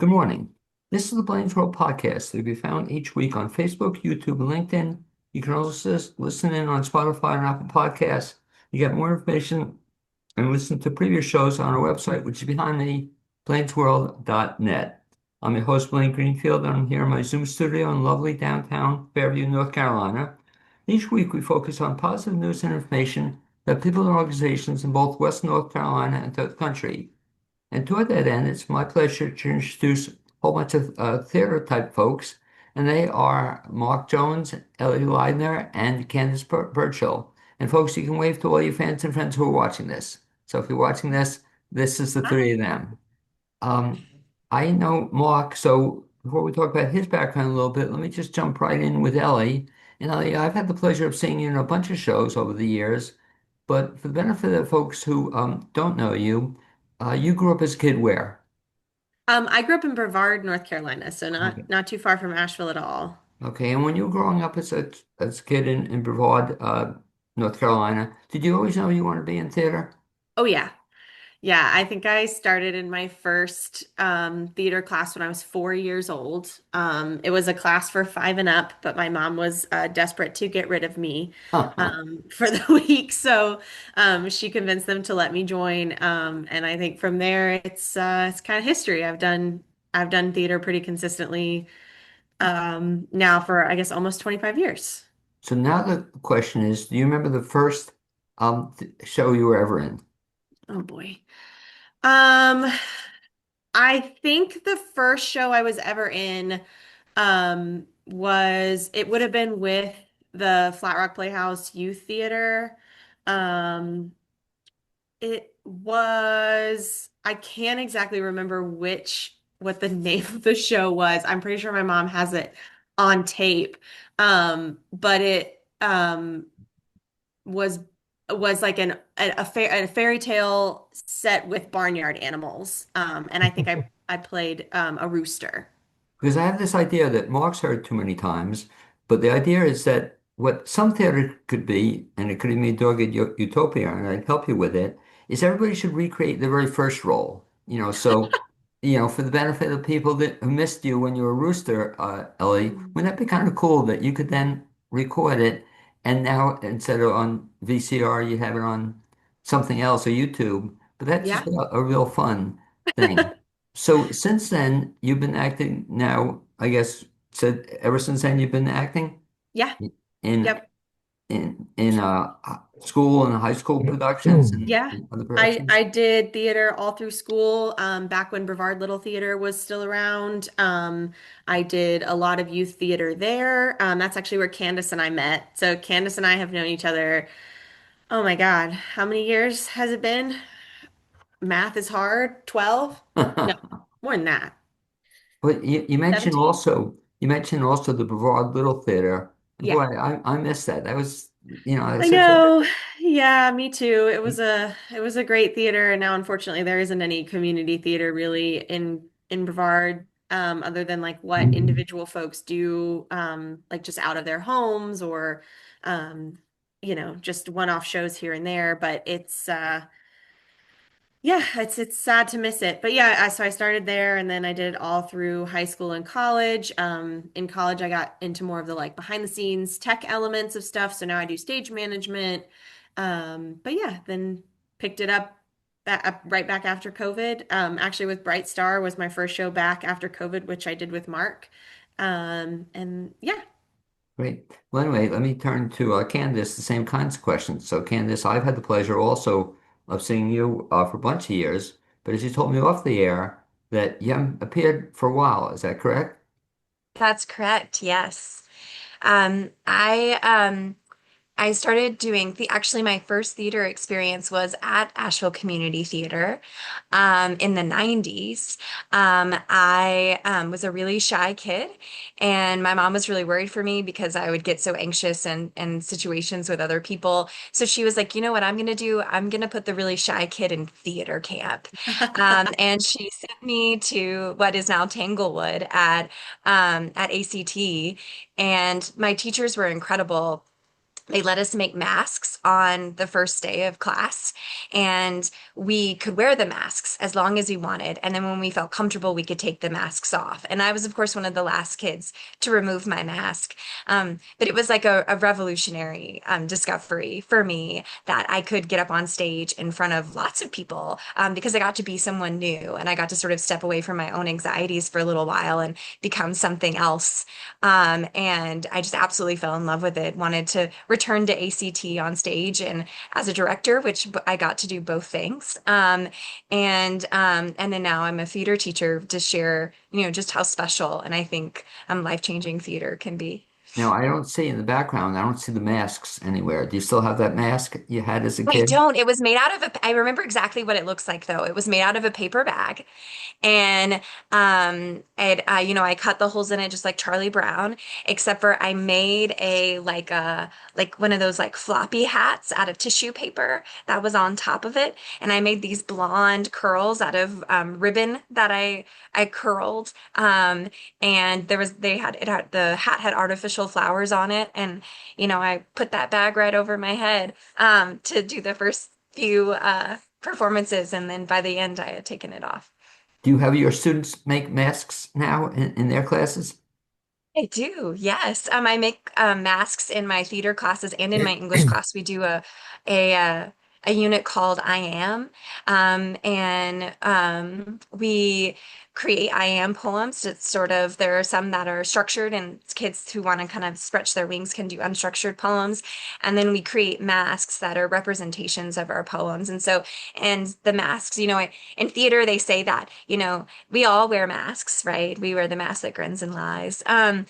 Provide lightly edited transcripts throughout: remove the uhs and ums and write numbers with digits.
Good morning. This is the Blaine's World podcast that can be found each week on Facebook, YouTube, and LinkedIn. You can also listen in on Spotify and Apple Podcasts. You get more information and listen to previous shows on our website, which is behind me, blainesworld.net. I'm your host, Blaine Greenfield, and I'm here in my Zoom studio in lovely downtown Fairview, North Carolina. Each week, we focus on positive news and information that people and organizations in both West North Carolina and the country. And toward that end, it's my pleasure to introduce a whole bunch of theater type folks, and they are Mark Jones, Elly Leidner, and Candice Burchill. And folks, you can wave to all your fans and friends who are watching this. So if you're watching this, this is the three of them. Um, I know Mark, so before we talk about his background a little bit, let me just jump right in with Elly. And Elly, I've had the pleasure of seeing you in a bunch of shows over the years, but for the benefit of folks who don't know you, you grew up as a kid where? I grew up in Brevard, North Carolina, so not Okay. not too far from Asheville at all. Okay, and when you were growing up as a kid in Brevard, North Carolina, did you always know you wanted to be in theater? Oh yeah. Yeah, I think I started in my first theater class when I was 4 years old. It was a class for five and up, but my mom was desperate to get rid of me for the week, so she convinced them to let me join. And I think from there, it's kind of history. I've done theater pretty consistently now for I guess almost 25 years. So now the question is, do you remember the first th show you were ever in? Oh boy. Um, I think the first show I was ever in was it would have been with the Flat Rock Playhouse Youth Theater. Um, it was I can't exactly remember what the name of the show was. I'm pretty sure my mom has it on tape. But it was was like a fairy tale set with barnyard animals. And I think I played a rooster. Because I have this idea that Mark's heard too many times, but the idea is that what some theater could be, and it could even be Dog Utopia, and I'd help you with it, is everybody should recreate the very first role. So, for the benefit of people that who missed you when you were a rooster, Elly, Mm. wouldn't that be kind of cool that you could then record it, and now instead of on VCR, you have it on something else or YouTube, but that's just Yeah. a real fun thing. So since then, you've been acting now, I guess, said ever since then you've been acting Yeah. in Yep. school and high school productions Yeah. and other I productions. I did theater all through school, back when Brevard Little Theater was still around. I did a lot of youth theater there. That's actually where Candice and I met. So Candice and I have known each other, oh my God, how many years has it been? Math is hard. 12? No, more than that. But Seventeen? you mentioned also the Brevard Little Theater. And Yeah. boy, I missed that. That was I such a know. Yeah, me too. It was a great theater, and now unfortunately there isn't any community theater really in Brevard, other than like what individual folks do, like just out of their homes or um, just one-off shows here and there. But yeah, it's sad to miss it. But yeah, so I started there and then I did it all through high school and college. In college I got into more of the like behind the scenes tech elements of stuff. So now I do stage management. But yeah, then picked it up right back after COVID. Actually with Bright Star was my first show back after COVID, which I did with Mark. And yeah, great. Well, anyway, let me turn to Candice, the same kinds of questions. So, Candice, I've had the pleasure also of seeing you for a bunch of years, but as you told me off the air, that you haven't appeared for a while. Is that correct? That's correct. Yes. I started doing actually my first theater experience was at Asheville Community Theater in the 90s. I was a really shy kid, and my mom was really worried for me because I would get so anxious and situations with other people. So she was like, you know what I'm going to do? I'm going to put the really shy kid in theater camp. And she sent me to what is now Tanglewood at ACT, and my teachers were incredible they let us make masks on the first day of class, and we could wear the masks as long as we wanted. And then when we felt comfortable, we could take the masks off. And I was, of course, one of the last kids to remove my mask. But it was like a revolutionary discovery for me that I could get up on stage in front of lots of people because I got to be someone new and I got to sort of step away from my own anxieties for a little while and become something else. And I just absolutely fell in love with it, wanted to return to ACT on stage and as a director, which I got to do both things. And then now I'm a theater teacher to share, just how special and I think life-changing theater can be. Now, I don't see in the background, I don't see the masks anywhere. Do you still have that mask you had as a I kid? don't. It was made out of I remember exactly what it looks like though. It was made out of a paper bag. And I cut the holes in it just like Charlie Brown, except for I made like one of those like floppy hats out of tissue paper that was on top of it, and I made these blonde curls out of ribbon that I curled. And the hat had artificial flowers on it, and I put that bag right over my head to do the first few performances, and then by the end I had taken it off. Do you have your students make masks now in their classes? I do, yes. I make masks in my theater classes and in my English class. We do a uh, a unit called I Am, and we create I Am poems. It's sort of there are some that are structured, and kids who want to kind of stretch their wings can do unstructured poems. And then we create masks that are representations of our poems. And the masks, in theater they say that we all wear masks, right? We wear the mask that grins and lies. And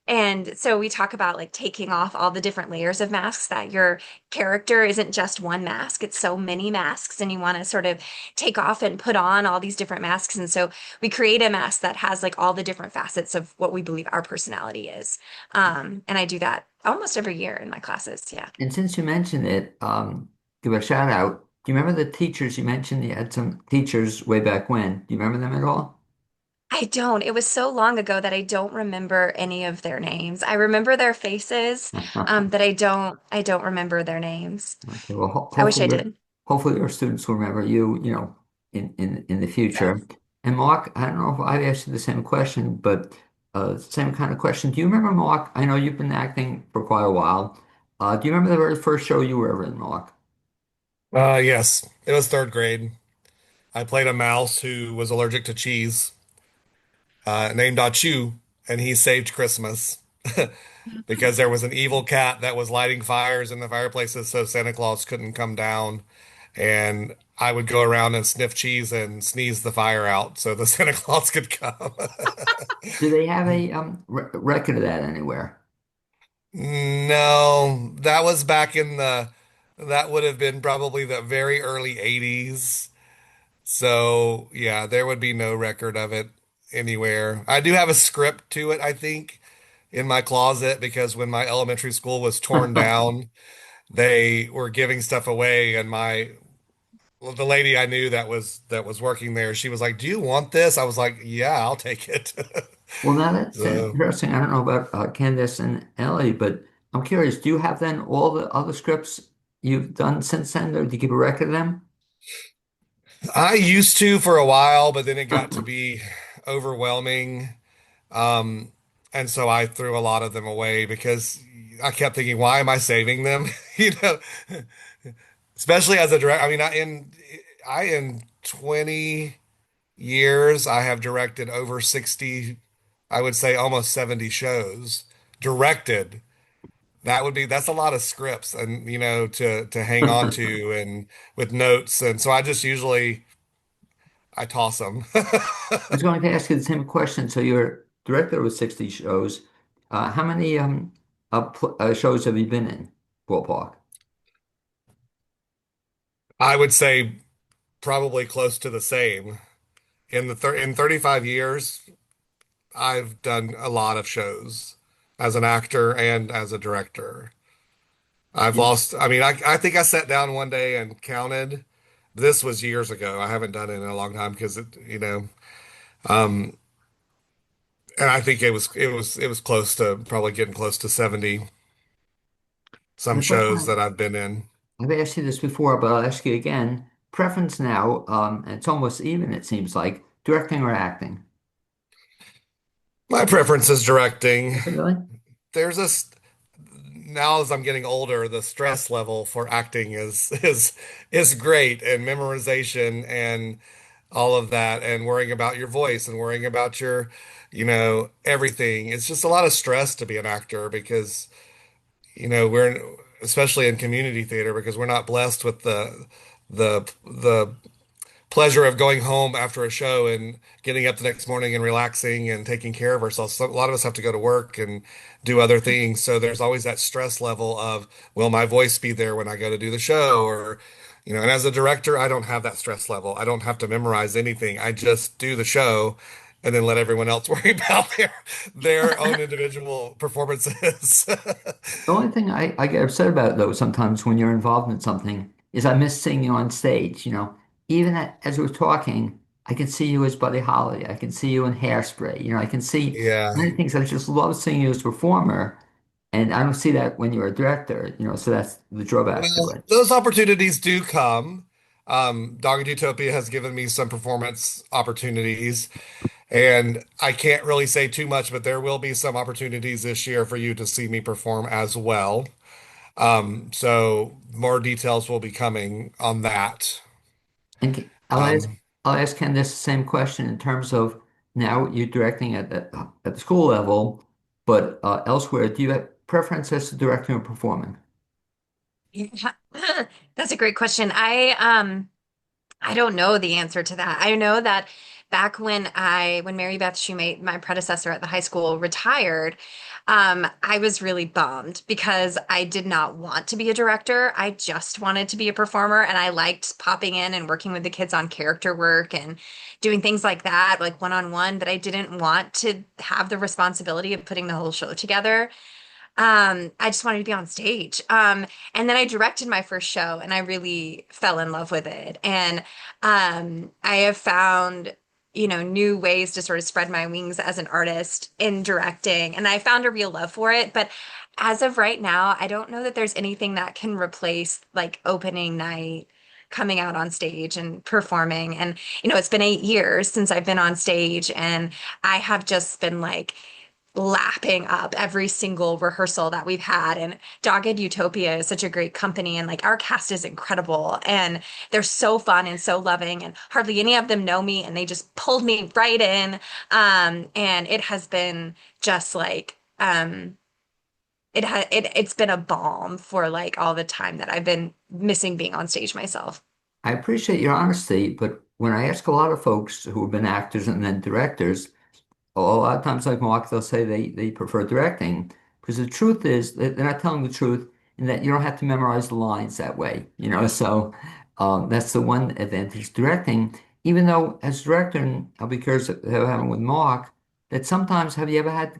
and so we talk about like taking off all the different layers of masks, that your character isn't just one mask, it's so many masks, and you want to sort of take off and put on all these different masks. And so we create a mask that has like all the different facets of what we believe our personality is. And I do that almost every year in my classes. Yeah. And since you mentioned it, give a shout out. Do you remember the teachers you mentioned? You had some teachers way back when. Do you remember them at all? I don't. It was so long ago that I don't remember any of their names. I remember their faces, but I don't remember their names. Okay, well, I wish I did. hopefully our students will remember you, in the future. Yes. And Mark, I don't know if I've asked you the same question, but same kind of question. Do you remember, Mark? I know you've been acting for quite a while. Do you remember the very first show you were ever in, Mark? Yes, it was third grade. I played a mouse who was allergic to cheese, named Achu, and he saved Christmas because there was an evil cat that was lighting fires in the fireplaces so Santa Claus couldn't come down. And I would go around and sniff cheese and sneeze the fire out so the Santa Claus could come. Do they have a record of that anywhere? No, that was back in that would have been probably the very early 80s. So, yeah, there would be no record of it anywhere. I do have a script to it, I think, in my closet because when my elementary school was torn down, they were giving stuff away and the lady I knew that was working there, she was like, "Do you want this?" I was like, "Yeah, I'll take it." Well, now that's So, interesting. I don't know about Candice and Elly, but I'm curious. Do you have then all the other scripts you've done since then, or do you keep a record of them? I used to for a while, but then it got to be overwhelming. Um, and so I threw a lot of them away because I kept thinking, why am I saving them? You know, especially as a director. I mean, I in 20 years, I have directed over 60, I would say almost 70 shows directed. That's a lot of scripts and to hang on to and with notes. And so I just usually I toss them. I was going to ask you the same question. So you're director of 60 shows. How many shows have you been in, ballpark? I would say probably close to the same. In 35 years, I've done a lot of shows as an actor and as a director. I've lost, I mean, I think I sat down one day and counted. This was years ago. I haven't done it in a long time because and I think it was close to probably getting close to 70. And some the shows question that I've been in. I've asked you this before, but I'll ask you again. Preference now, and it's almost even, it seems like, directing or acting. My preference is directing. Is it really? There's a now as I'm getting older, the stress level for acting is great, and memorization and all of that, and worrying about your voice and worrying about your, everything. It's just a lot of stress to be an actor because, we're especially in community theater because we're not blessed with the pleasure of going home after a show and getting up the next morning and relaxing and taking care of ourselves. So a lot of us have to go to work and do other things. So there's always that stress level of, will my voice be there when I go to do the show? Or, and as a director, I don't have that stress level. I don't have to memorize anything. I just do the show and then let everyone else worry about their own individual performances. The only thing I get upset about, though, sometimes when you're involved in something is I miss seeing you on stage. Even as we're talking, I can see you as Buddy Holly. I can see you in Hairspray. I can see Yeah. many things. I just love seeing you as a performer. And I don't see that when you're a director, so that's the drawback to Well, it. those opportunities do come. Dog Utopia has given me some performance opportunities, and I can't really say too much, but there will be some opportunities this year for you to see me perform as well. So more details will be coming on that. And Um, I'll ask Ken this same question in terms of now you're directing at the school level, but elsewhere, do you have preference as to directing or performing? Yeah. That's a great question. I don't know the answer to that. I know that back when Mary Beth Shoemate, my predecessor at the high school, retired, I was really bummed because I did not want to be a director. I just wanted to be a performer, and I liked popping in and working with the kids on character work and doing things like that, like one-on-one, but I didn't want to have the responsibility of putting the whole show together. I just wanted to be on stage. And then I directed my first show and I really fell in love with it. And I have found, new ways to sort of spread my wings as an artist in directing. And I found a real love for it. But as of right now, I don't know that there's anything that can replace like opening night, coming out on stage and performing. And, it's been 8 years since I've been on stage, and I have just been like, lapping up every single rehearsal that we've had. And Dogged Utopia is such a great company, and like our cast is incredible, and they're so fun and so loving, and hardly any of them know me, and they just pulled me right in. And it has been just like it's been a balm for like all the time that I've been missing being on stage myself. I appreciate your honesty, but when I ask a lot of folks who have been actors and then directors, a lot of times, like Mark, they'll say they prefer directing because the truth is that they're not telling the truth in that you don't have to memorize the lines that way. So that's the one advantage directing. Even though as director, and I'll be curious what happened with Mark, that sometimes have you ever had to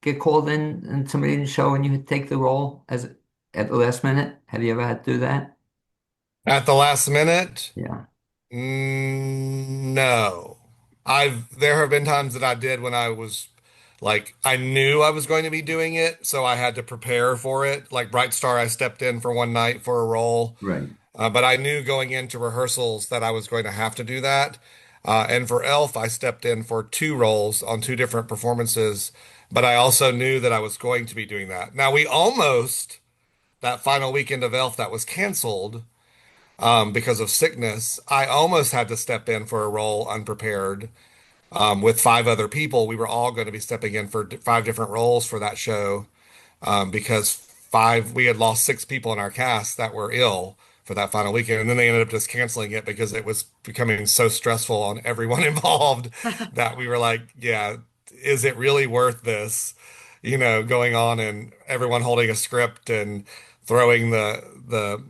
get called in and somebody didn't show and you had to take the role as at the last minute? Have you ever had to do that? at the last minute. Yeah, No. There have been times that I did when I was like I knew I was going to be doing it, so I had to prepare for it. Like Bright Star, I stepped in for one night for a role, right. but I knew going into rehearsals that I was going to have to do that. And for Elf, I stepped in for two roles on two different performances, but I also knew that I was going to be doing that. Now we almost that final weekend of Elf that was canceled because of sickness, I almost had to step in for a role unprepared with five other people. We were all going to be stepping in for five different roles for that show because we had lost six people in our cast that were ill for that final weekend. And then they ended up just canceling it because it was becoming so stressful on everyone involved that we were like, yeah, is it really worth this? Going on and everyone holding a script and throwing the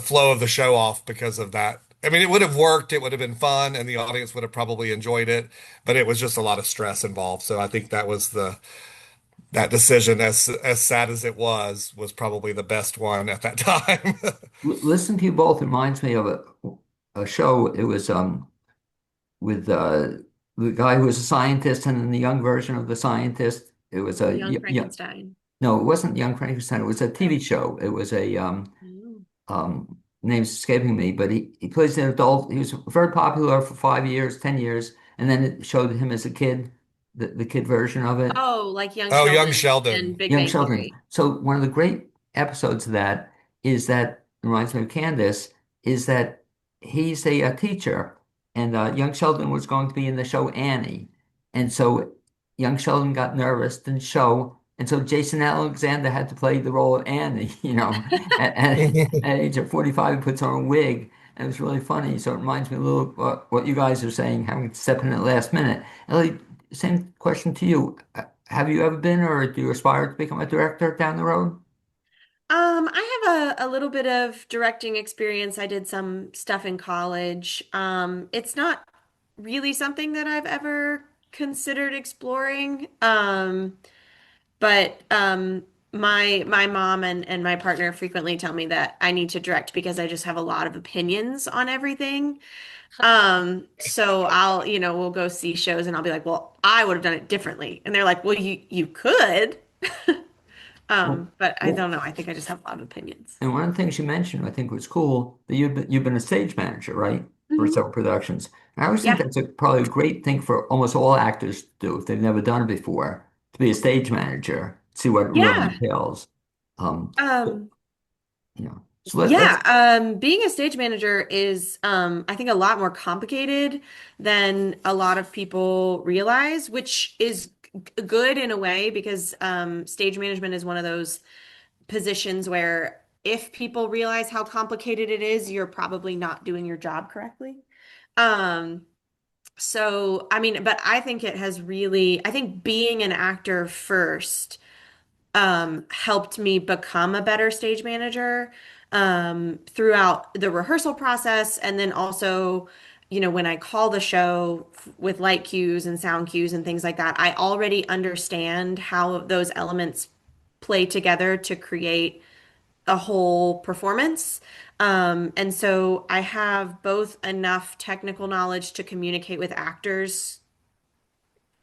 flow of the show off because of that. I mean, it would have worked, it would have been fun, and the audience would have probably enjoyed it, but it was just a lot of stress involved. So I think that was that decision, as sad as it was probably the best one at that time. Listen to you both reminds me of a show. It was with the guy who was a scientist and then the young version of the scientist. It was Young Frankenstein. No, it wasn't Young Frankenstein. It was a TV show. It was a Mm. name's escaping me, but he plays an adult. He was very popular for 5 years, 10 years, and then it showed him as a kid, the kid version of it. Oh, like Young Oh, Young Sheldon and Sheldon. Big Young Bang Sheldon. Theory. So one of the great episodes of that is that reminds me of Candice is that he's a teacher, and young Sheldon was going to be in the show Annie, and so young Sheldon got nervous, didn't show, and so Jason Alexander had to play the role of Annie. At age of 45, he puts on a wig. And it was really funny. So it reminds me a little of what you guys are saying, having to step in at the last minute. Ellie, same question to you. Have you ever been or do you aspire to become a director down the road? I have a little bit of directing experience. I did some stuff in college. It's not really something that I've ever considered exploring. But my mom and my partner frequently tell me that I need to direct because I just have a lot of opinions on everything. So we'll go see shows and I'll be like, well, I would have done it differently. And they're like, well, you could. Well, But I well, don't know. I think I just have a lot of opinions. and one of the things you mentioned, I think was cool, that you've been a stage manager, right? For Hmm. several productions. And I always think Yeah. that's probably a great thing for almost all actors to do if they've never done it before, to be a stage manager, see what it really Yeah. entails. Um, Um, so let's yeah. Being a stage manager is, I think, a lot more complicated than a lot of people realize, which is good in a way because stage management is one of those positions where if people realize how complicated it is, you're probably not doing your job correctly. Um, so, I mean, but I think it has really, I think being an actor first helped me become a better stage manager throughout the rehearsal process. And then also, when I call the show with light cues and sound cues and things like that, I already understand how those elements play together to create a whole performance. And so I have both enough technical knowledge to communicate with actors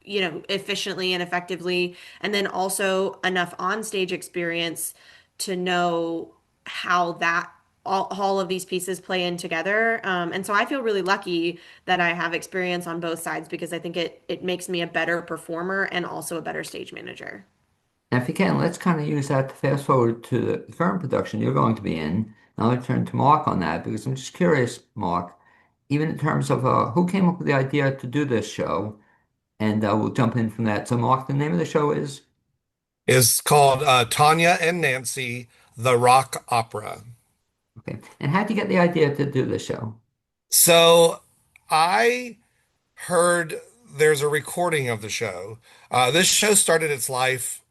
efficiently and effectively, and then also enough on-stage experience to know how that all of these pieces play in together. And so I feel really lucky that I have experience on both sides because I think it makes me a better performer and also a better stage manager. Now, if you can, let's kind of use that to fast forward to the current production you're going to be in. Now, I'll turn to Mark on that because I'm just curious, Mark, even in terms of who came up with the idea to do this show, and we'll jump in from that. So, Mark, the name of the show is, Is called Tonya and Nancy, the Rock Opera. okay. And how'd you get the idea to do this show? So I heard there's a recording of the show. This show started its life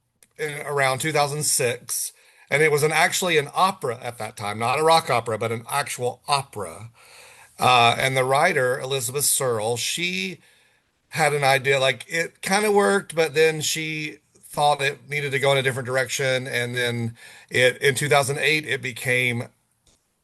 around 2006, and it was actually an opera at that time, not a rock opera, but an actual opera. And the writer, Elizabeth Searle, she had an idea, like it kind of worked, but then she thought it needed to go in a different direction. And then in 2008, it became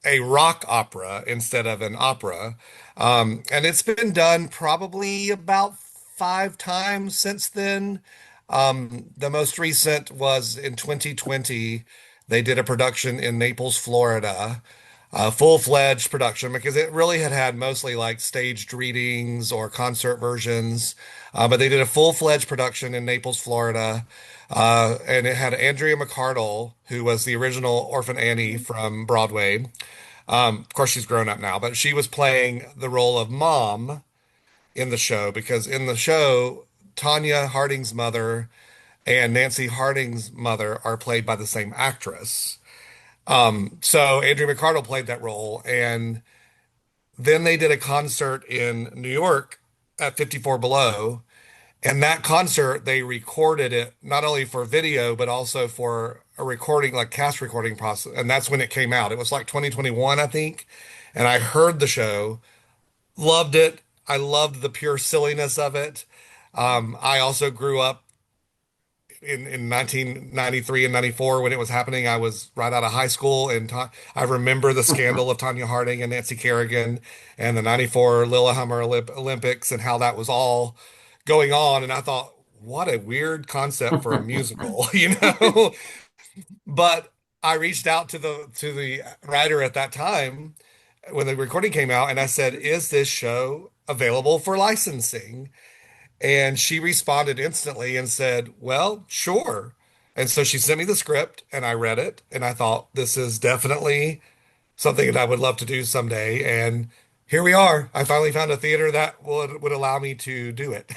a rock opera instead of an opera. And it's been done probably about 5 times since then. The most recent was in 2020. They did a production in Naples, Florida, a full-fledged production because it really had mostly like staged readings or concert versions. But they did a full-fledged production in Naples, Florida. And it had Andrea McCardle, who was the original Orphan Annie from Broadway. Of course, she's grown up now, but she was playing the role of mom in the show because in the show, Tanya Harding's mother and Nancy Harding's mother are played by the same actress. So Andrea McCardle played that role, and then they did a concert in New York at 54 Below. And that concert, they recorded it not only for video, but also for a recording, like cast recording process. And that's when it came out. It was like 2021, I think. And I heard the show, loved it. I loved the pure silliness of it. I also grew up in 1993 and 94 when it was happening. I was right out of high school, and I remember the scandal of Tanya Harding and Nancy Kerrigan and the 94 Lillehammer Olympics and how that was all going on. And I thought, what a weird concept for a musical, you know? But I reached out to the writer at that time when the recording came out and I said, "Is this show available for licensing?" And she responded instantly and said, "Well, sure." And so she sent me the script and I read it and I thought this is definitely something that I would love to do someday. And here we are. I finally found a theater that would allow me to do it.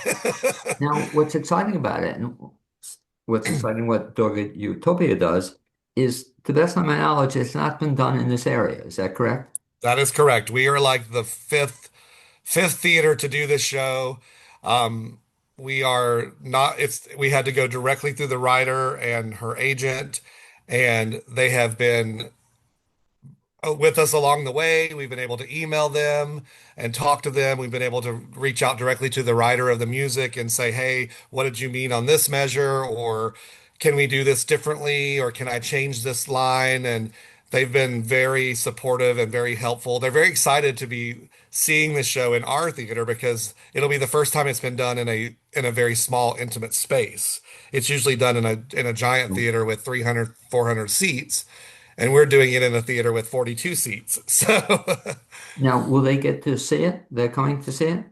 Now, what's exciting about it, and what's exciting what Dog Utopia does, is, to the best of my knowledge, it's not been done in this area. Is that correct? That is correct. We are like the fifth theater to do this show. Um, we are not, we had to go directly through the writer and her agent, and they have been with us along the way. We've been able to email them and talk to them. We've been able to reach out directly to the writer of the music and say, "Hey, what did you mean on this measure?" Or "Can we do this differently?" Or "Can I change this line?" And they've been very supportive and very helpful. They're very excited to be seeing the show in our theater because it'll be the first time it's been done in a very small, intimate space. It's usually done in a giant theater with 300, 400 seats and we're doing it in a theater with 42 seats. So Now, will they get to see it? They're coming to see it?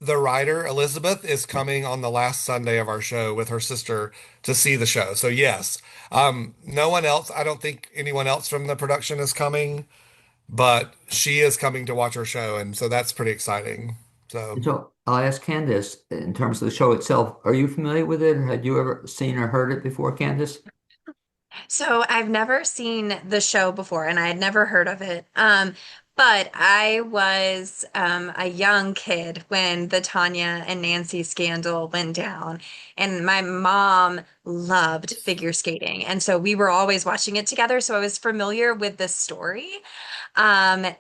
the writer, Elizabeth, is coming on the last Sunday of our show with her sister to see the show. So yes, no one else, I don't think anyone else from the production is coming, but she is coming to watch our show. And so that's pretty exciting. So And so I'll ask Candice, in terms of the show itself, are you familiar with it? Or had you ever seen or heard it before, Candice? So I've never seen the show before and I had never heard of it. But I was a young kid when the Tonya and Nancy scandal went down. And my mom loved figure skating. And so we were always watching it together. So I was familiar with the story. Like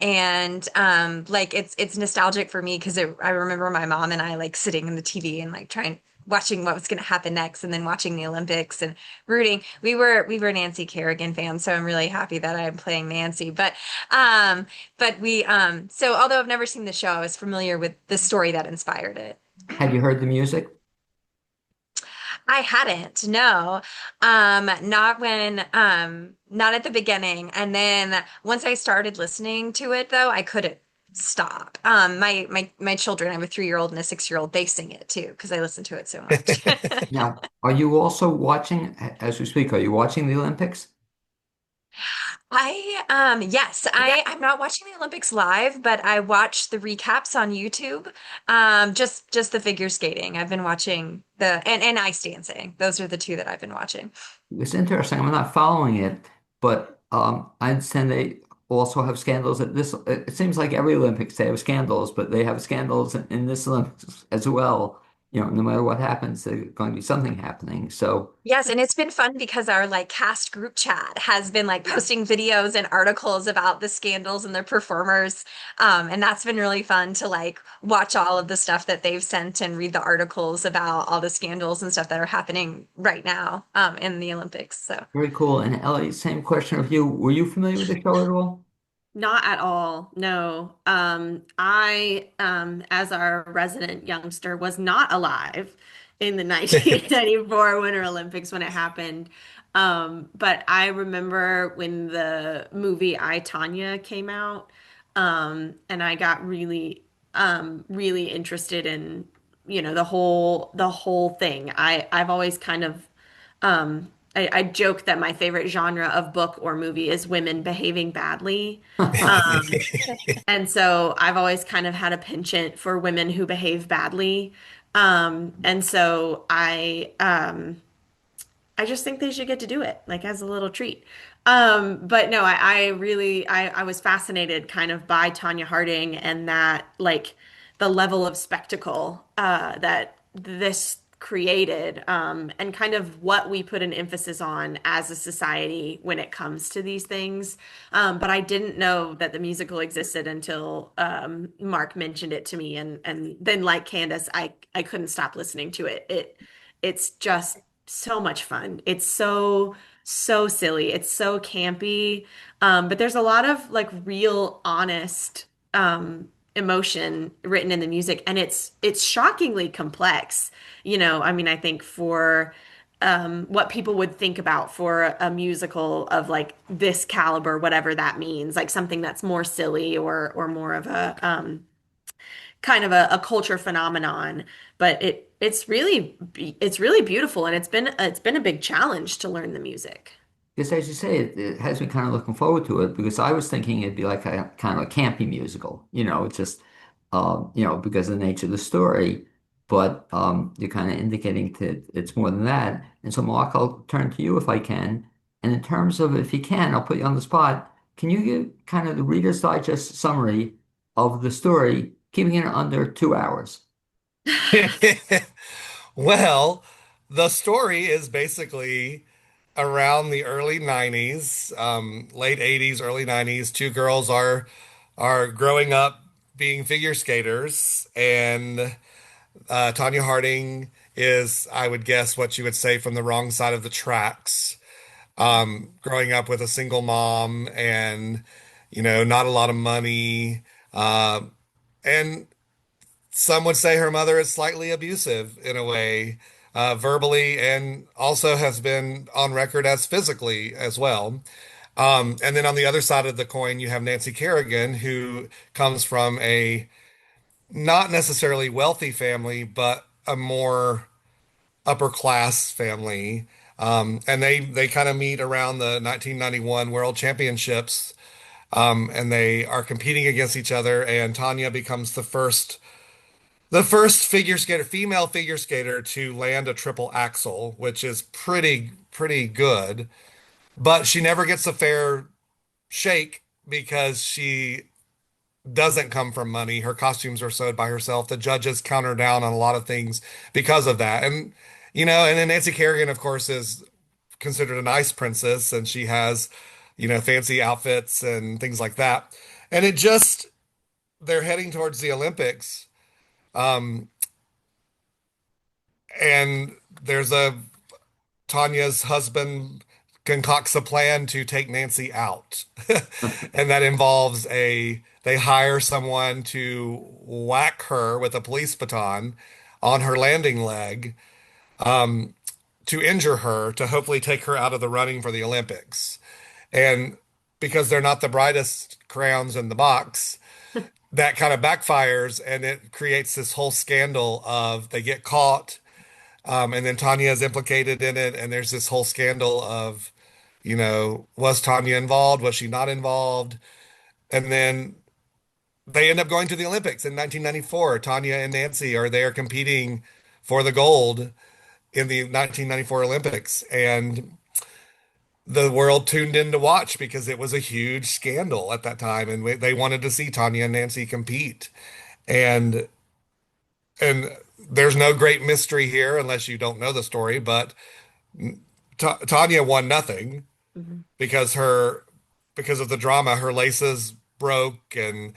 it's nostalgic for me because I remember my mom and I like sitting in the TV and like trying watching what was going to happen next and then watching the Olympics and rooting. We were Nancy Kerrigan fans, so I'm really happy that I'm playing Nancy. So although I've never seen the show, I was familiar with the story that inspired it. Had you heard the music? I hadn't, no. Not at the beginning. And then once I started listening to it though, I couldn't stop. My children, I have a 3-year-old and a 6-year-old, they sing it too because I listen to it so much. Now, are you also watching, as we speak, are you watching the Olympics? Yes, I'm not watching the Olympics live, but I watch the recaps on YouTube. Just the figure skating. I've been watching and ice dancing. Those are the two that I've been watching. It's interesting. I'm not following it, but I understand they also have scandals at this. It seems like every Olympics they have scandals, but they have scandals in this Olympics as well. You know, no matter what happens, there's going to be something happening. So, Yes, and it's been fun because our like cast group chat has been like posting videos and articles about the scandals and the performers. And that's been really fun to like watch all of the stuff that they've sent and read the articles about all the scandals and stuff that are happening right now in the Olympics. So very cool. And Ellie, same question of you. Were you familiar with the show at all? Not at all. No. As our resident youngster, was not alive in the 1994 Winter Olympics when it happened. But I remember when the movie I, Tonya came out, and I got really interested in, the whole thing. I've always kind of, I joke that my favorite genre of book or movie is women behaving badly. Um, and so I've always kind of had a penchant for women who behave badly. And so I just think they should get to do it, like as a little treat. But no, I really I was fascinated kind of by Tanya Harding and that like the level of spectacle that this created and kind of what we put an emphasis on as a society when it comes to these things. But I didn't know that the musical existed until Mark mentioned it to me and then like Candace, I couldn't stop listening to it. It's just so much fun. It's so silly. It's so campy. But there's a lot of like real honest emotion written in the music, and it's shockingly complex. I mean, I think for what people would think about for a musical of like this caliber, whatever that means, like something that's more silly or more of a kind of a culture phenomenon, but it's really beautiful, and it's been a big challenge to learn the music. Because as you say, it has me kind of looking forward to it because I was thinking it'd be like a kind of a campy musical, it's just, because of the nature of the story. But you're kind of indicating that it's more than that. And so, Mark, I'll turn to you if I can. And in terms of, if you can, I'll put you on the spot. Can you give kind of the Reader's Digest summary of the story, keeping it under 2 hours? Well, the story is basically around the early 90s, late 80s, early 90s. Two girls are growing up being figure skaters, and Tonya Harding is, I would guess, what you would say from the wrong side of the tracks. Growing up with a single mom and, not a lot of money. And some would say her mother is slightly abusive in a way, verbally, and also has been on record as physically as well. And then on the other side of the coin, you have Nancy Kerrigan, who comes from a not necessarily wealthy family, but a more upper class family. And they kind of meet around the 1991 World Championships, and they are competing against each other. And Tonya becomes the first figure skater, female figure skater to land a triple axel, which is pretty good. But she never gets a fair shake because she doesn't come from money. Her costumes are sewed by herself. The judges count her down on a lot of things because of that. And then Nancy Kerrigan, of course, is considered an ice princess, and she has, fancy outfits and things like that. And they're heading towards the Olympics. Um, and there's Tanya's husband concocts a plan to take Nancy out. And that involves they hire someone to whack her with a police baton on her landing leg, to injure her, to hopefully take her out of the running for the Olympics. And because they're not the brightest crayons in the box, that kind of backfires, and it creates this whole scandal of they get caught, and then Tanya is implicated in it, and there's this whole scandal of, was Tanya involved? Was she not involved? And then they end up going to the Olympics in 1994. Tanya and Nancy are there competing for the gold in the 1994 Olympics, and the world tuned in to watch because it was a huge scandal at that time, and they wanted to see Tanya and Nancy compete. And and there's no great mystery here unless you don't know the story, but Tanya won nothing Mhm. because because of the drama, her laces broke, and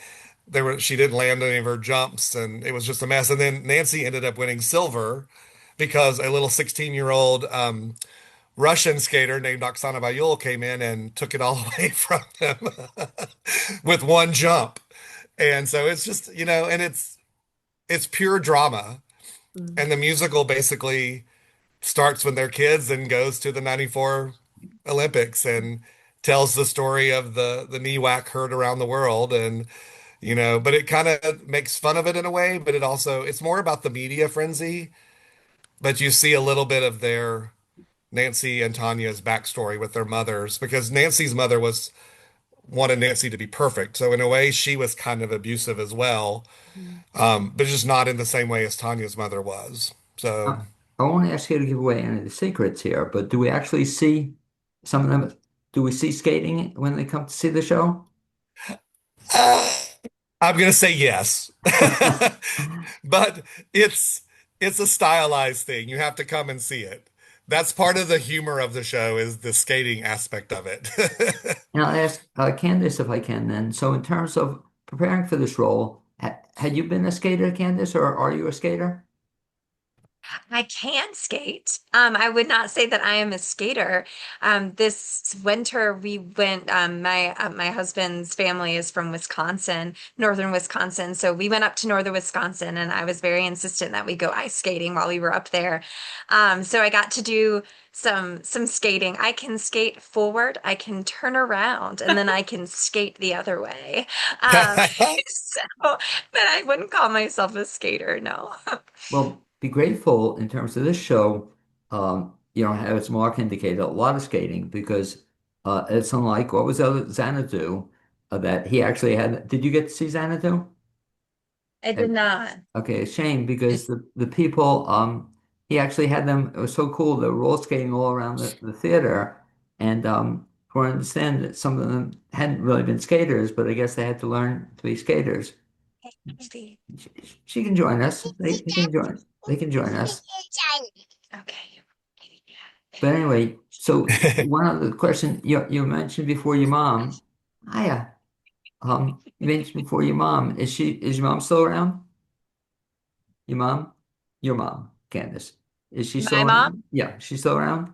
she didn't land any of her jumps, and it was just a mess. And then Nancy ended up winning silver because a little 16-year-old Russian skater named Oksana Bayul came in and took it all away from them with one jump. And so it's just, and it's pure drama. Mhm. And the musical basically starts when they're kids and goes to the 94 Olympics and tells the story of the knee whack heard around the world. And, but it kind of makes fun of it in a way, but it's more about the media frenzy. But you see a little bit of their Nancy and Tanya's backstory with their mothers, because Nancy's mother wanted Nancy to be perfect. So in a way, she was kind of abusive as well, Mhm. but just not in the same way as Tanya's mother was. So. I won't ask you to give away any of the secrets here, but do we actually see some of them? Do we see skating when they come to see the show? Uh, I'm gonna say yes, but it's it's a stylized thing. You have to come and see it. That's part of the humor of the show, is the skating aspect of it. And I'll ask Candice if I can then. So, in terms of preparing for this role, had you been a skater, Candice, or are you a skater? I can skate. I would not say that I am a skater. This winter we went, my husband's family is from Wisconsin, northern Wisconsin. So we went up to northern Wisconsin and I was very insistent that we go ice skating while we were up there. So I got to do some skating. I can skate forward, I can turn around, and then I can skate the other way. Um, so, but I wouldn't call myself a skater, no. Well, be grateful in terms of this show. You know, as Mark indicated, a lot of skating because it's unlike what was Xanadu that he actually had. Did you get to see Xanadu? I did not. Okay, a shame because the people he actually had them. It was so cool. They were all skating all around the theater, and from what I understand that some of them hadn't really been skaters, but I guess they had to learn to be skaters. Maybe. She, she can join us. They can join. They can join us. Okay. But anyway, so one other question you mentioned before your mom. Hiya. You mentioned before your mom. Is your mom still around? Your mom? Your mom, Candice. Is she still My mom? around? Yeah, she's still around?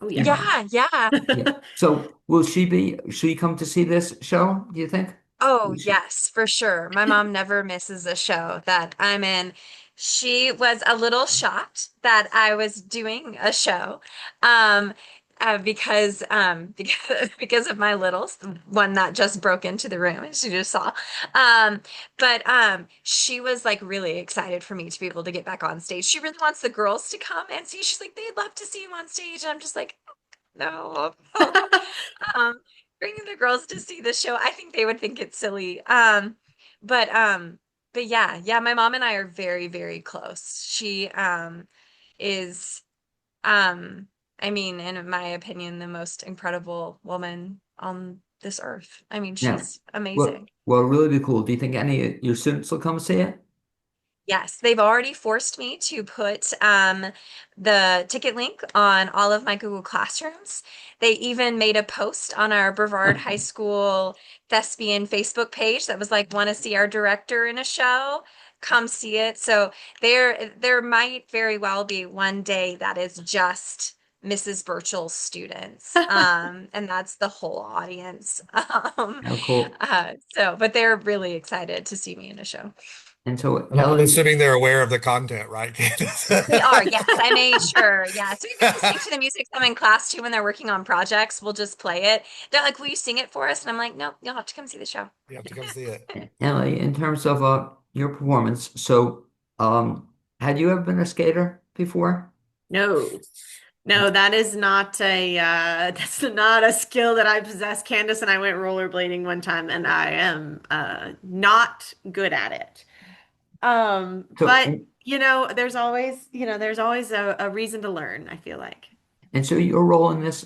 Oh Your yeah. mom. Yeah, yeah. Yeah. So should she come to see this show, do you think? Oh, Will she- yes, for sure. My mom never misses a show that I'm in. She was a little shocked that I was doing a show, um, because of my littles, the one that just broke into the room, as you just saw. But she was like really excited for me to be able to get back on stage. She really wants the girls to come and see. She's like, they'd love to see you on stage. And I'm just like, no. Um, bringing the girls to see the show, I think they would think it's silly. But um, but yeah, yeah, my mom and I are very, very close. She is I mean, in my opinion, the most incredible woman on this earth. I mean, Yeah. she's amazing. Well, really be cool. Do you think any of your students will come see it? Yes, they've already forced me to put the ticket link on all of my Google Classrooms. They even made a post on our Brevard High School thespian Facebook page that was like, "Want to see our director in a show? Come see it." So there might very well be one day that is just Mrs. Burchill's students, and that's the whole audience. How cool. But they're really excited to see me in a show. And so And I'm Elly, assuming they're aware of the content, right, Candice? They are, yes. I made sure. Yes. We even listening to the music some in class too when they're working on projects. We'll just play it. They're like, "Will you sing it for us?" And I'm like, "No, you'll have to come see the show." You have to come see it. Elly, in terms of your performance, so had you ever been a skater before? No. No, that is not a that's not a skill that I possess. Candace and I went rollerblading one time and I am not good at it. So But there's always a reason to learn, I feel like. and so your role in this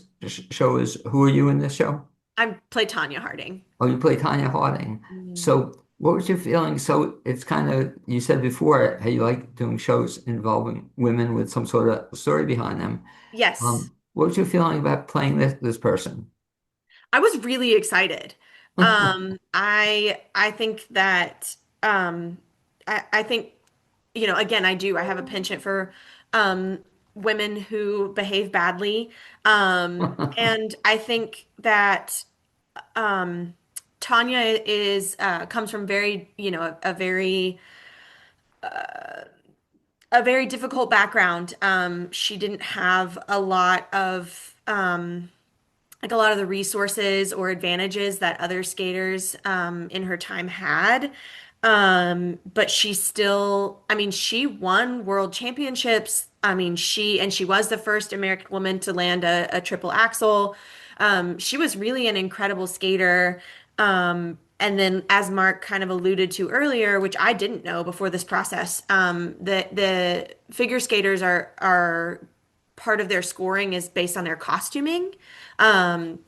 show is who are you in this show? I play Tonya Harding. Oh, you play Tanya Harding. Mm. So what was your feeling? So it's kind of you said before how you like doing shows involving women with some sort of story behind them. Yes. What was your feeling about playing this person? I was really excited. I think that I think again I have a penchant for um women who behave badly. And I think that um Tanya is comes from very, a very difficult background. She didn't have a lot of like a lot of the resources or advantages that other skaters in her time had. But she still, I mean, she won world championships. I mean, she was the first American woman to land a triple axel. She was really an incredible skater. And then, as Mark kind of alluded to earlier, which I didn't know before this process, the figure skaters are part of their scoring is based on their costuming. Um,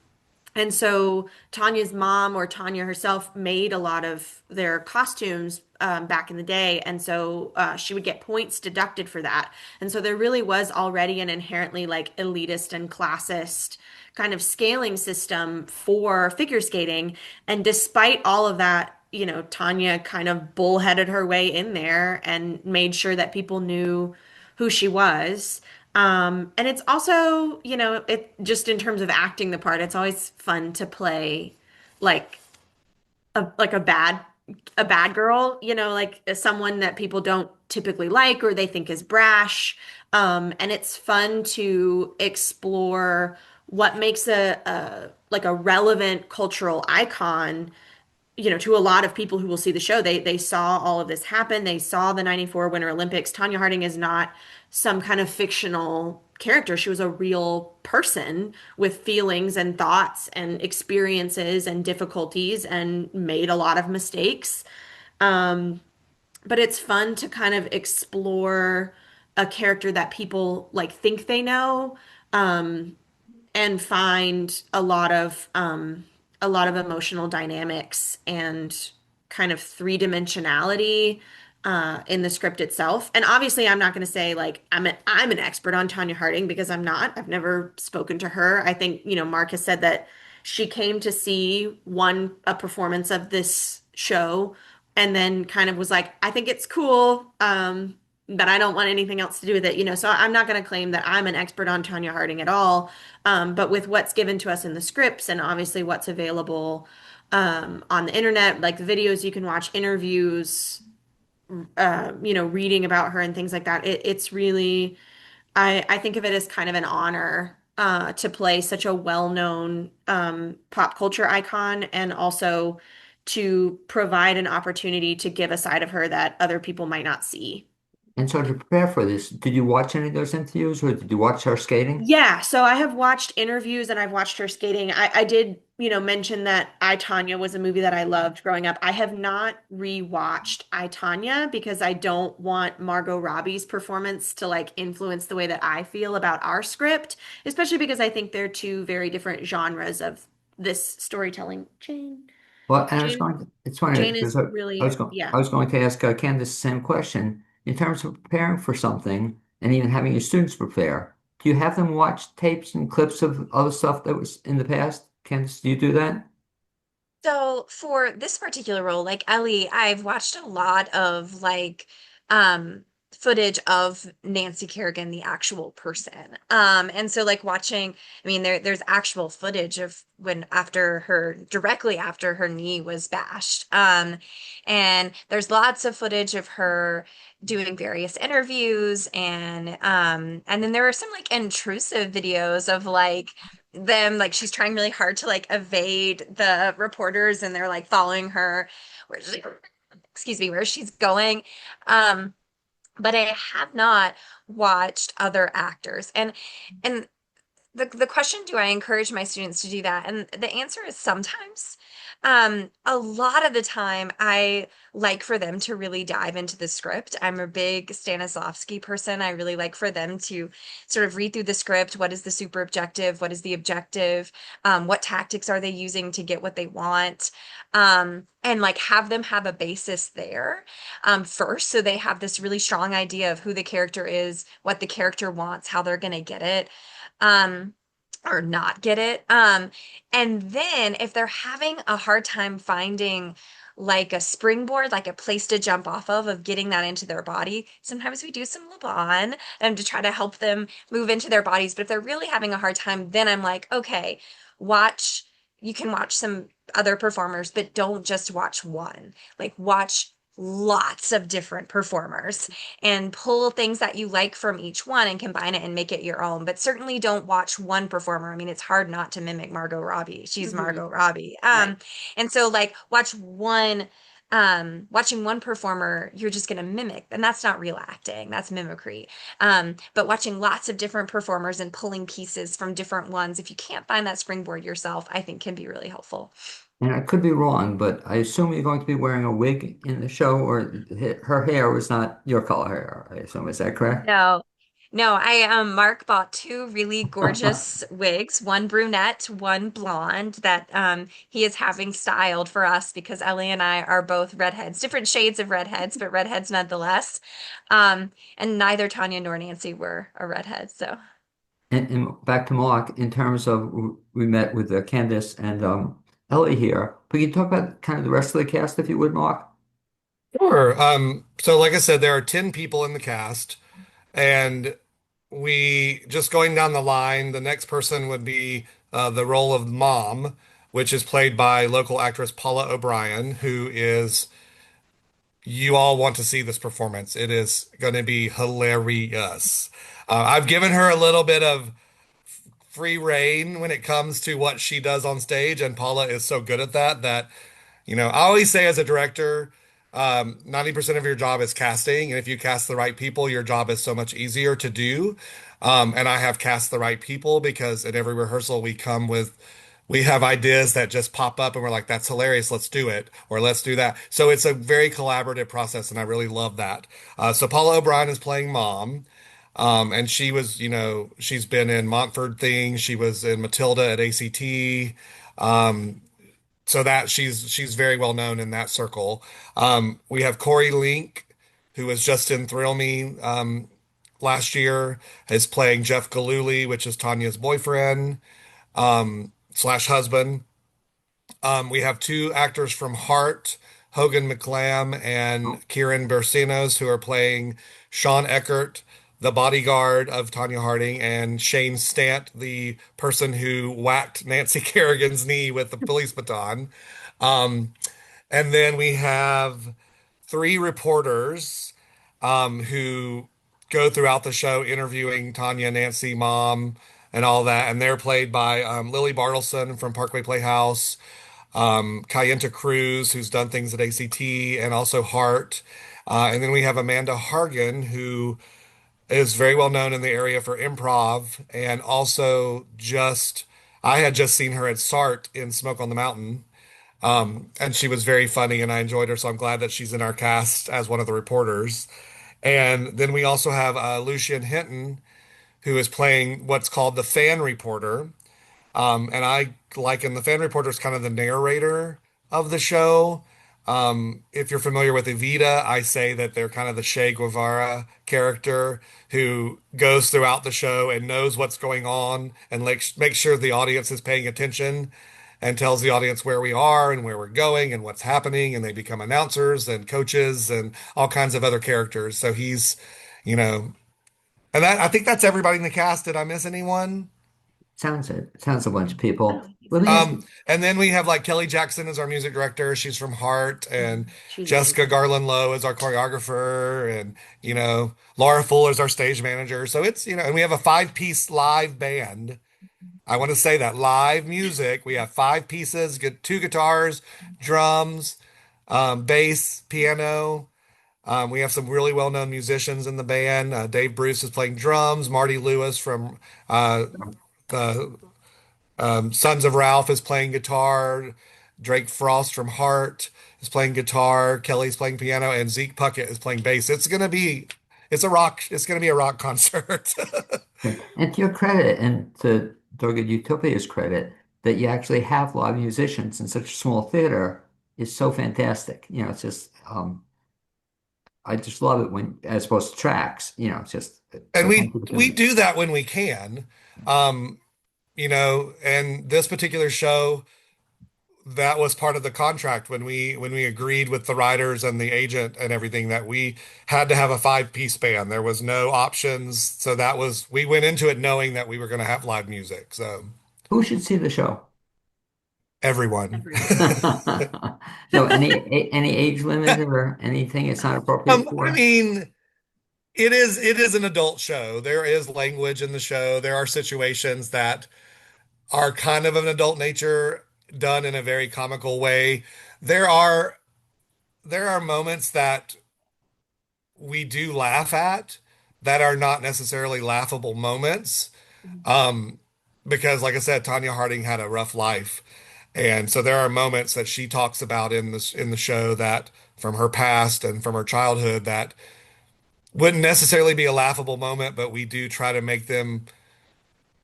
and so Tanya's mom or Tanya herself made a lot of their costumes back in the day. And so she would get points deducted for that. And so there really was already an inherently like elitist and classist kind of scaling system for figure skating. And despite all of that, Tanya kind of bullheaded her way in there and made sure that people knew who she was. And it's also, it just in terms of acting the part, it's always fun to play like like a bad girl, like someone that people don't typically like or they think is brash. And it's fun to explore what makes a like a relevant cultural icon, to a lot of people who will see the show. They saw all of this happen. They saw the 94 Winter Olympics. Tonya Harding is not some kind of fictional character. She was a real person with feelings and thoughts and experiences and difficulties and made a lot of mistakes. But it's fun to kind of explore a character that people like think they know. And find a lot of emotional dynamics and kind of three-dimensionality in the script itself. And obviously, I'm not going to say like I'm an expert on Tonya Harding because I'm not. I've never spoken to her. I think, Mark has said that she came to see a performance of this show and then kind of was like, I think it's cool. But I don't want anything else to do with it. So I'm not going to claim that I'm an expert on Tonya Harding at all. But with what's given to us in the scripts and obviously what's available on the internet, like the videos you can watch, interviews, reading about her and things like that, it's really, I think of it as kind of an honor to play such a well-known pop culture icon and also to provide an opportunity to give a side of her that other people might not see. And so to prepare for this, did you watch any of those interviews or did you watch her skating? Yeah, so I have watched interviews and I've watched her skating. I did, mention that I, Tonya was a movie that I loved growing up. I have not rewatched I, Tonya because I don't want Margot Robbie's performance to like influence the way that I feel about our script, especially because I think they're two very different genres of this storytelling. Well, and Jane, it's funny Jane because is really, I yeah. was going to ask Candice the same question. In terms of preparing for something and even having your students prepare, do you have them watch tapes and clips of other stuff that was in the past? Candice, do you do that? So for this particular role, like Ellie, I've watched a lot of like um footage of Nancy Kerrigan, the actual person. And so like watching, I mean there's actual footage of when after her directly after her knee was bashed. And there's lots of footage of her doing various interviews and then there were some like intrusive videos of like them like she's trying really hard to like evade the reporters and they're like following her where she, excuse me, where she's going. um but I have not watched other actors and the question, do I encourage my students to do that? And the answer is sometimes. A lot of the time, I like for them to really dive into the script. I'm a big Stanislavski person. I really like for them to sort of read through the script. What is the super objective? What is the objective? What tactics are they using to get what they want? And like have them have a basis there first. So they have this really strong idea of who the character is, what the character wants, how they're going to get it. Um, or not get it. And then if they're having a hard time finding like a springboard, like a place to jump off of getting that into their body, sometimes we do some Laban to try to help them move into their bodies. But if they're really having a hard time, then I'm like, okay, watch, you can watch some other performers, but don't just watch one. Like watch lots of different performers and pull things that you like from each one and combine it and make it your own. But certainly don't watch one performer. I mean, it's hard not to mimic Margot Robbie. She's Hmm. Margot Robbie. Right. And so like watching one performer, you're just going to mimic, and that's not real acting, that's mimicry. But watching lots of different performers and pulling pieces from different ones, if you can't find that springboard yourself, I think can be really helpful. And I could be wrong, but I assume you're going to be wearing a wig in the show, or her hair was not your color hair, I assume. Is that correct? No, no, I Mark bought two really gorgeous wigs, one brunette, one blonde that he is having styled for us because Ellie and I are both redheads, different shades of redheads, but redheads nonetheless. And neither Tanya nor Nancy were a redhead, so. And back to Mark, in terms of we met with Candice and Ellie here, but you talk about kind of the rest of the cast, if you would, Mark. Sure. So like I said, there are 10 people in the cast. And we just going down the line, the next person would be the role of mom, which is played by local actress Paula O'Brien, who is, you all want to see this performance. It is going to be hilarious. I've given her a little bit of free reign when it comes to what she does on stage, and Paula is so good at that, I always say as a director, 90% of your job is casting, and if you cast the right people, your job is so much easier to do. And I have cast the right people because at every rehearsal we have ideas that just pop up and we're like, that's hilarious, let's do it, or let's do that. So it's a very collaborative process, and I really love that. So Paula O'Brien is playing mom. And she was, she's been in Montford Things. She was in Matilda at ACT. Um, so that she's very well known in that circle. We have Corey Link, who was just in Thrill Me last year, is playing Jeff Galooly, which is Tanya's boyfriend slash husband. We have two actors from Heart, Hogan McClam and Kieran Bersinos, who are playing Sean Eckert, the bodyguard of Tanya Harding, and Shane Stant, the person who whacked Nancy Kerrigan's knee with the police baton. Um, and then we have three reporters who go throughout the show interviewing Tanya, Nancy, Mom, and all that. And they're played by Lily Bartleson from Parkway Playhouse, Kayenta Cruz, who's done things at ACT, and also Hart. And then we have Amanda Hargan, who is very well known in the area for improv, and also I had just seen her at SART in Smoke on the Mountain. And she was very funny and I enjoyed her. So I'm glad that she's in our cast as one of the reporters. And then we also have Lucian Hinton, who is playing what's called the fan reporter. And I liken the fan reporter as kind of the narrator of the show. If you're familiar with Evita, I say that they're kind of the Che Guevara character who goes throughout the show and knows what's going on and makes sure the audience is paying attention and tells the audience where we are and where we're going and what's happening. And they become announcers and coaches and all kinds of other characters. So he's, you know, and I think that's everybody in the cast. Did I miss anyone? Sounds it. Sounds a bunch of people. Oh, I think Let so. me ask you, And then we have like Kelly Jackson as our music director. She's from Heart, and She's Jessica amazing. Garland Lowe is our choreographer, and Laura Fuller is our stage manager. So it's, and we have a five-piece live band. I want to say that live music. We have five pieces, two guitars, drums, bass, piano. We have some really well-known musicians in the band. Dave Bruce is playing drums. Marty Lewis from the Sons of Ralph is playing guitar. Drake Frost from Heart is playing guitar. Kelly's playing piano, and Zeke Puckett is playing bass. It's gonna be a rock concert. and to your credit, and to Dogged Utopia's credit, that you actually have live musicians in such a small theater is so fantastic. It's just, I just love it when, as opposed to tracks, it's just, And so thank we you for we doing do that when we can. Um, and this particular show, that was part of the contract when we agreed with the writers and the agent and everything that we had to have a five-piece band. There was no options. So we went into it knowing that we were going to have live music. So Who should see the show? everyone. Everyone. So any age limit or anything it's not appropriate I for? mean, it is an adult show. There is language in the show. There are situations that are kind of an adult nature done in a very comical way. There are there are moments that we do laugh at that are not necessarily laughable moments. Um, because like I said, Tanya Harding had a rough life. And so there are moments that she talks about in the show that from her past and from her childhood that wouldn't necessarily be a laughable moment, but we do try to make them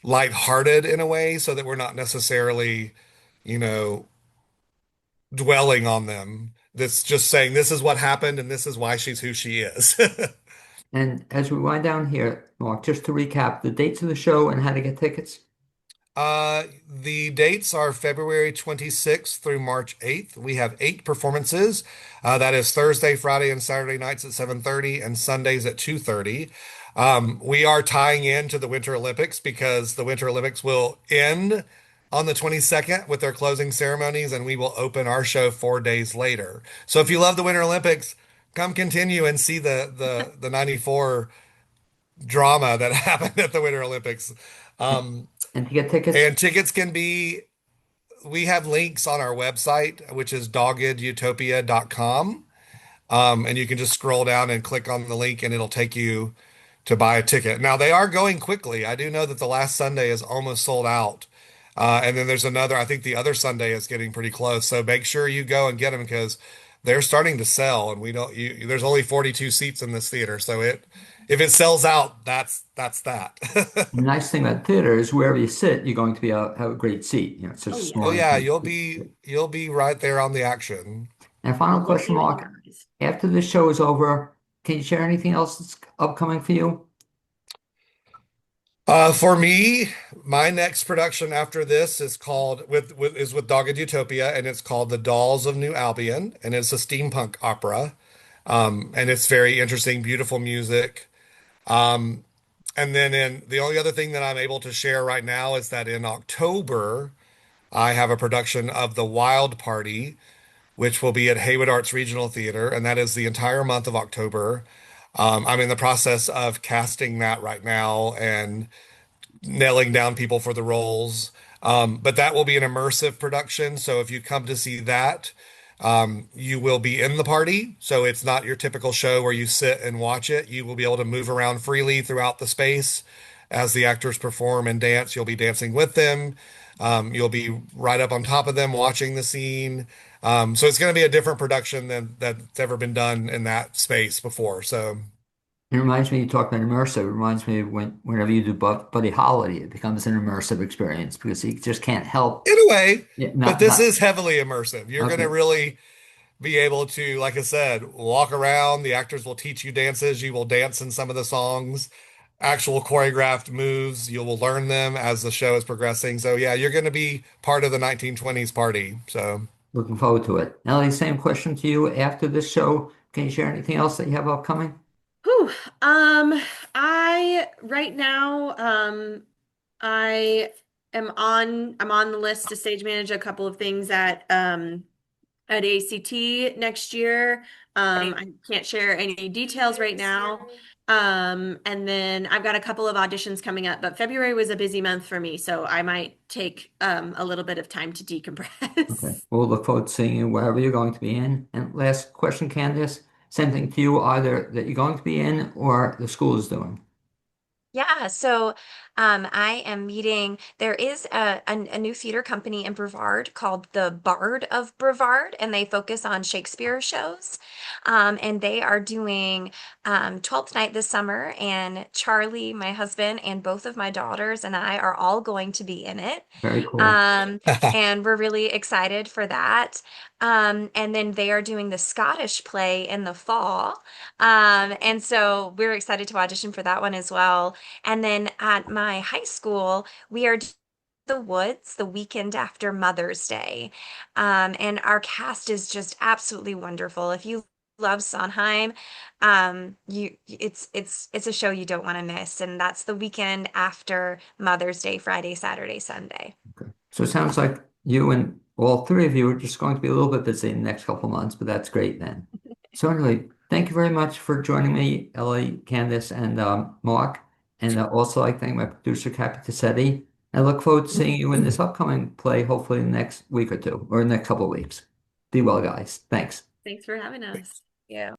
lighthearted in a way so that we're not necessarily, you know, dwelling on them. That's just saying this is what happened and this is why she's who she is. And as we wind down here, Mark, just to recap the dates of the show and how to get tickets. The dates are February 26th through March 8th. We have 8 performances. That is Thursday, Friday, and Saturday nights at 7:30 and Sundays at 2:30. We are tying into the Winter Olympics because the Winter Olympics will end on the 22nd with their closing ceremonies, and we will open our show 4 days later. So if you love the Winter Olympics, come continue and see the 94 drama that happened at the Winter Olympics. Um, And to get tickets, and tickets we have links on our website, which is doggedutopia.com. And you can just scroll down and click on the link and it'll take you to buy a ticket. Now, they are going quickly. I do know that the last Sunday is almost sold out. And then there's another, I think the other Sunday is getting pretty close. So make sure you go and get them because they're starting to sell and there's only 42 seats in this theater. So if it sells out, that's that. the nice thing about theater is wherever you sit, you're going to be have a great seat. You know, it's just Oh, a yeah. small. Oh yeah, you'll be right there on the action. And final Look question, you in Mark. your eyes. After this show is over, can you share anything else that's upcoming for you? For me, my next production after this is called with Dogged Utopia, and it's called The Dolls of New Albion, and it's a steampunk opera, and it's very interesting, beautiful music. Um, and then the only other thing that I'm able to share right now is that in October, I have a production of The Wild Party, which will be at Haywood Arts Regional Theater, and that is the entire month of October. I'm in the process of casting that right now and nailing down people for the roles. But that will be an immersive production. So if you come to see that, you will be in the party. So it's not your typical show where you sit and watch it. You will be able to move around freely throughout the space as the actors perform and dance. You'll be dancing with them. You'll be right up on top of them watching the scene. So it's going to be a different production than that's ever been done in that space before. So It reminds me, you talk about immersive. It reminds me of whenever you do Buddy Holly, it becomes an immersive experience because you just can't help. in a way, Yeah, but this is heavily immersive. You're going okay. to really be able to, like I said, walk around. The actors will teach you dances. You will dance in some of the songs, actual choreographed moves. You will learn them as the show is progressing. So yeah, you're going to be part of the 1920s party. So Looking forward to it. Ellie, same question to you. After this show, can you share anything else that you have upcoming? Whew. I right now, I'm on the list to stage manage a couple of things at ACT next year. I can't share any details right now. And then I've got a couple of auditions coming up, but February was a busy month for me, so I might take a little bit of time to Okay. decompress. We'll look forward to seeing you wherever you're going to be in. And last question, Candice, same thing to you, either that you're going to be in or the school is doing. Yeah, so I am meeting. There is a new theater company in Brevard called the Bard of Brevard, and they focus on Shakespeare shows. And they are doing 12th night this summer, and Charlie, my husband, and both of my daughters and I are all going to be in it. Very cool. Um, and we're really excited for that. And then they are doing the Scottish play in the fall. And so we're excited to audition for that one as well. And then at my high school, we are doing the Woods the weekend after Mother's Day. And our cast is just absolutely wonderful. If you love Sondheim, it's a show you don't want to miss. And that's the weekend after Mother's Day, Friday, Saturday, Sunday. Okay. So it sounds like you and all three of you are just going to be a little bit busy in the next couple of months, but that's great then. So anyway, thank you very much for joining me, Ellie, Candice, and Mark. And also I thank my producer, Cappy Tassetti. I look forward to seeing you in this upcoming play, hopefully in the next week or two, or the next couple of weeks. Be well, guys. Thanks. Thanks for having us. Yeah.